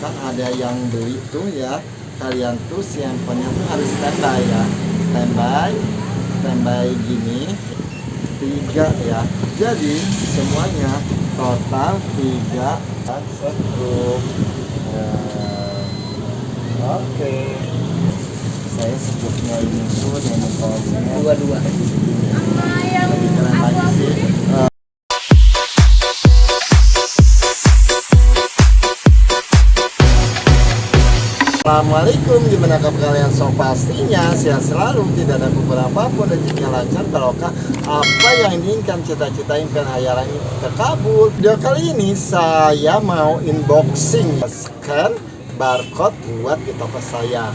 kan ada yang beli tuh ya, kalian tuh si handphonenya tuh harus standby ya, standby gini 3 ya. Jadi semuanya total 3 setrum. Oke, saya sebutnya ini tuh nomornya dua lebih keren lagi sih. Assalamualaikum, gimana kabar kalian? So pastinya sehat selalu, tidak ada kekurangan apapun, dan juga lancar barokah. Apa yang diinginkan, cita-cita impian hayalan terkabul. Video kali ini saya mau unboxing scan barcode buat di toko saya.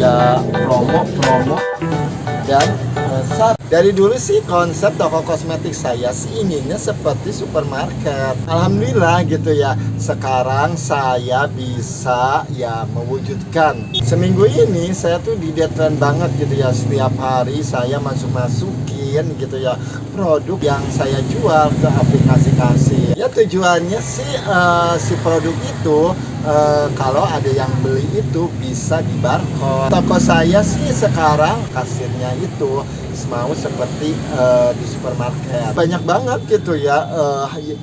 Ya promo dan dari dulu sih konsep toko kosmetik saya sih inginnya seperti supermarket. Alhamdulillah gitu ya, sekarang saya bisa ya mewujudkan. Seminggu ini saya tuh di deadline banget gitu ya, setiap hari saya masukin gitu ya produk yang saya jual ke aplikasi. Ya tujuannya sih si produk itu kalau ada yang beli itu bisa di barcode. Toko saya sih sekarang kasirnya itu mau seperti di supermarket. Banyak banget gitu ya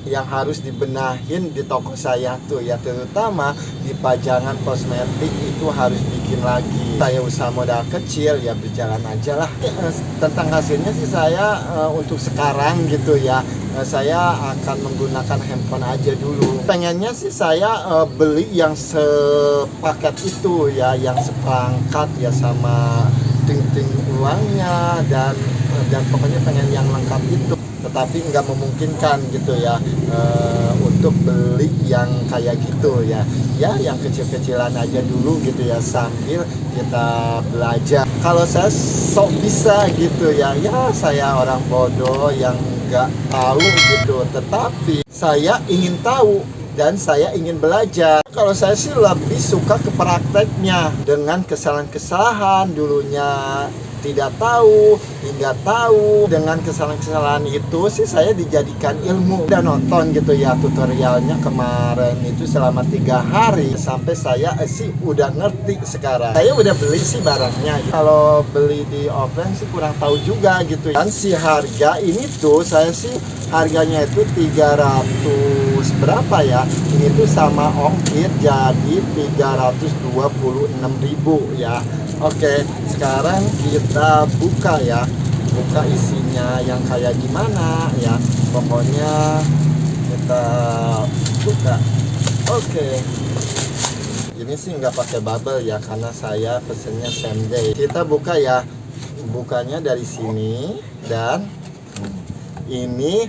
yang harus dibenahin di toko saya tuh ya, terutama di pajangan kosmetik itu harus bikin lagi. Saya usaha modal kecil ya, berjalan aja lah. Tentang hasilnya sih saya untuk sekarang gitu ya, saya akan menggunakan handphone aja dulu. Pengennya sih saya beli yang sepaket itu ya, yang seperangkat ya, sama ting-ting uangnya dan pokoknya pengen yang lengkap itu. Tetapi nggak memungkinkan gitu ya untuk beli yang kayak gitu ya. Ya yang kecil-kecilan aja dulu gitu ya, sambil kita belajar. Kalau saya sok bisa gitu ya, ya saya orang bodoh yang nggak tahu gitu. Tetapi saya ingin tahu dan saya ingin belajar. Kalau saya sih lebih suka ke prakteknya, dengan kesalahan-kesalahan dulunya tidak tahu hingga tahu. Dengan kesalahan-kesalahan itu sih saya dijadikan ilmu. Udah nonton gitu ya tutorialnya kemarin itu selama 3 hari, sampai saya sih udah ngerti sekarang. Saya udah beli sih barangnya. Kalau beli di offline sih kurang tahu juga gitu. Dan si harga ini tuh saya sih harganya itu 300 berapa ya, ini tuh sama ongkir jadi 326.000 ya. Oke, sekarang kita buka ya, buka isinya yang kayak gimana ya, pokoknya kita buka. Oke, ini sih nggak pakai bubble ya, karena saya pesennya same day. Kita buka ya, bukanya dari sini. Dan ini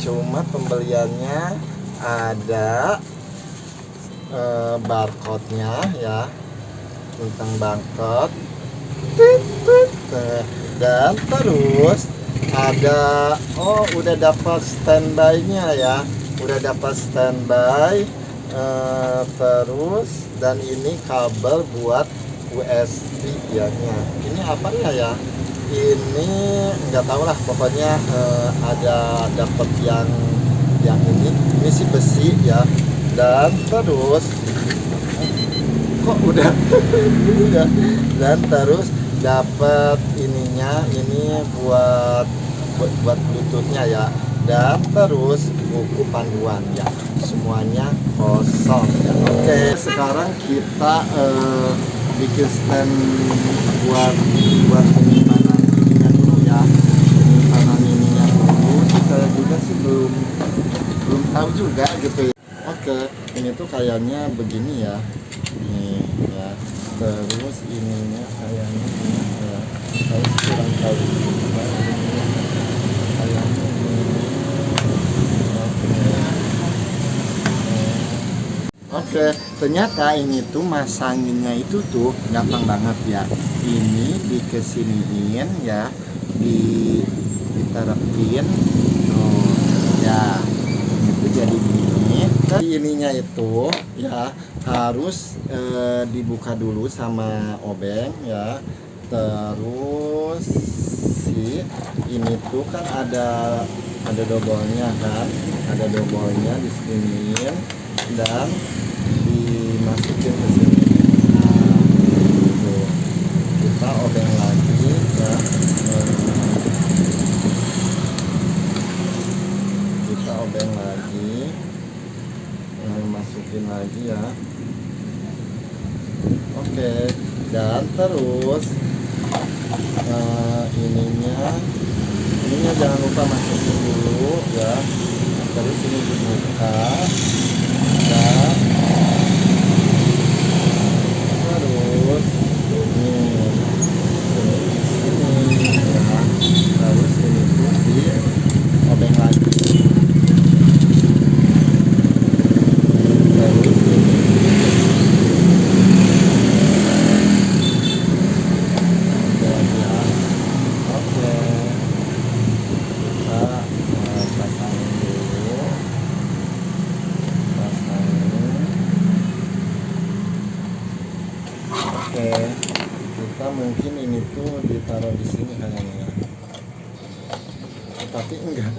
cuma pembeliannya ada barcode-nya ya, tentang barcode, dan terus ada udah dapat standby-nya ya, udah dapat standby, terus dan ini kabel buat USB ya. Ini apa ya, ini nggak tahu lah, pokoknya ada dapat yang ini sih besi ya. Dan terus kok udah dan terus dapat ininya, ini buat bluetoothnya ya. Dan terus buku panduan ya, semuanya kosong ya. Oke, sekarang kita bikin stand buat penyimpanan ininya dulu ya, penyimpanan ininya dulu. Saya juga sih belum tahu juga gitu ya. Oke, ini tuh kayaknya begini ya, nih ya. Terus ininya kayaknya ya, saya kurang tahu juga kayaknya ini. Oke, ternyata ini tuh masanginnya itu tuh gampang banget ya. Ini dikesiniin ya, diterapin tuh ya, itu jadi gini. Ininya itu ya harus dibuka dulu sama obeng ya. Terus si ini tuh kan ada ada double-nya kan, ada double-nya di sini dan dimasukin ke sini. Nah, gitu. Kita obeng lagi ya. Kita obeng lagi, masukin lagi ya. Oke, dan terus ininya jangan lupa masukin dulu ya. Terus ini dibuka dan terus ini ya. Terus ini tuh di obeng lagi. Terus ini kita mungkin ini tuh ditaruh di sini kayaknya, tapi enggak.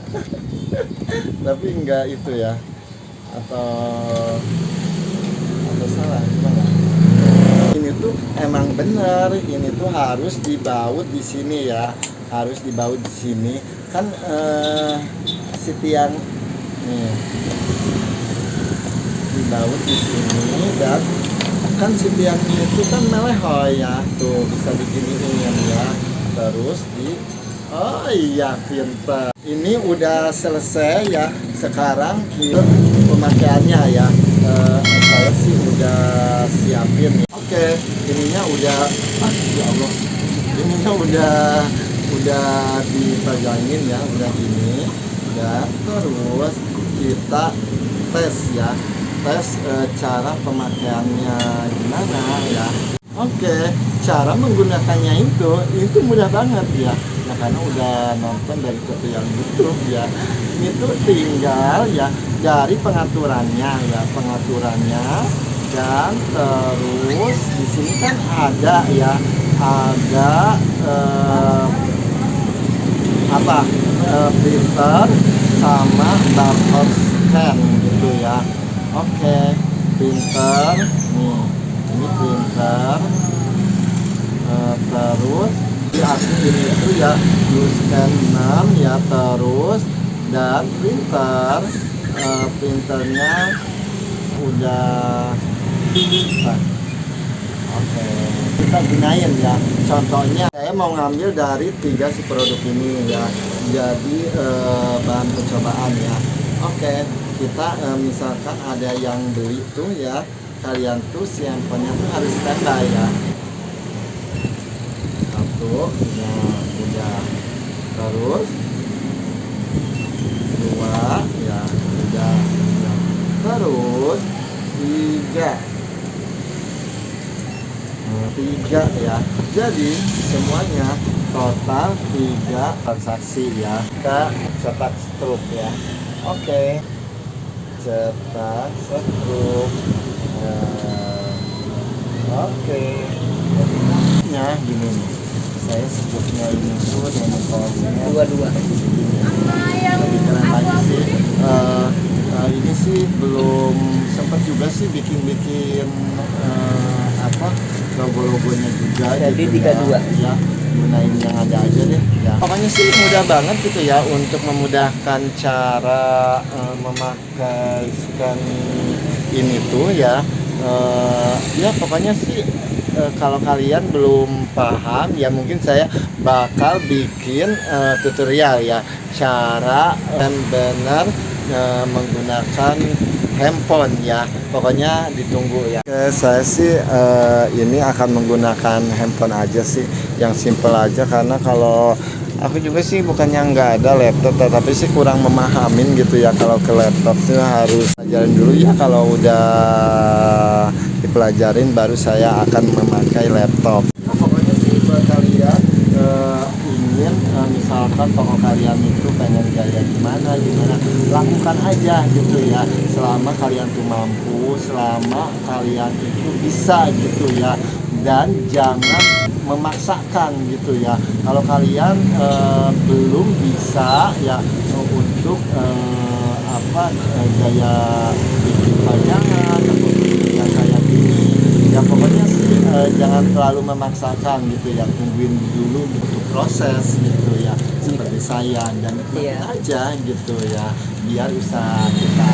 Tapi enggak itu ya, atau salah gimana? Ini tuh emang bener, ini tuh harus dibaut di sini ya, harus dibaut di sini kan. Si tiang nih dibaut di sini dan kan si tiangnya itu kan melehoy ya, tuh bisa diginiin ya. Terus oh iya pintar, ini udah selesai ya. Sekarang kita pemakaiannya ya. Saya sih udah siapin nih. Oke, ininya udah ya Allah, ininya udah dipegangin ya, udah ini. Dan terus kita tes ya, tes cara pemakaiannya gimana ya. Oke, cara menggunakannya itu mudah banget ya. Nah, karena udah nonton dari tutorial YouTube ya. Itu tinggal ya dari pengaturannya ya, pengaturannya. Dan terus di sini kan ada ya, ada printer sama barcode scan gitu ya. Oke, printer nih, ini printer. Terus ini itu ya use scan 6 ya. Terus dan printernya udah oke, kita gunain ya. Contohnya saya mau ngambil dari 3 si produk ini ya, jadi bahan percobaan ya. Oke, kita misalkan ada yang beli tuh ya, kalian tuh si handphonenya tuh harus standby ya. Satu, nah udah. Terus 2 ya udah. Terus 3 ya. Jadi semuanya total 3 transaksi ya. Kita cetak struk ya. Oke, cetak struk. Oke, nah gini nih, saya sebutnya ini tuh dengan kolomnya dua lebih keren lagi sih. Ini sih belum sempat juga sih bikin logo-logonya juga. Jadi gitu 32 ya, gunain yang ada aja deh ya. Pokoknya sih mudah banget gitu ya untuk memudahkan cara memakai scan ini tuh ya. Ya pokoknya sih kalau kalian belum paham ya, mungkin saya bakal bikin tutorial ya cara dan benar menggunakan handphone ya. Pokoknya ditunggu ya. Saya sih ini akan menggunakan handphone aja sih, yang simple aja, karena kalau aku juga sih bukannya nggak ada laptop, tapi sih kurang memahamin gitu ya. Kalau ke laptop sih harus pelajarin dulu ya. Kalau udah dipelajarin baru saya akan memakai laptop. Nah, pokoknya sih buat kalian ingin misalkan toko kalian itu pengen gaya gimana, lakukan aja gitu ya. Selama kalian tuh mampu, selama kalian itu bisa gitu ya. Dan jangan memaksakan gitu ya. Kalau kalian belum bisa ya untuk untuk gaya bikin pajangan atau yang kayak gini ya pokoknya sih jangan terlalu memaksakan gitu ya, tungguin dulu untuk proses gitu ya seperti saya, dan nikmatin aja gitu ya biar usaha kita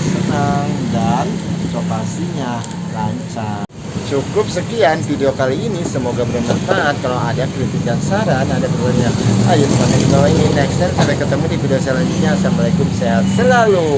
senang dan inovasinya lancar. Cukup sekian video kali ini, semoga bermanfaat. Kalau ada kritik dan saran, ada pertanyaan, ayo komen di bawah ini. Next time sampai ketemu di video selanjutnya. Assalamualaikum, sehat selalu.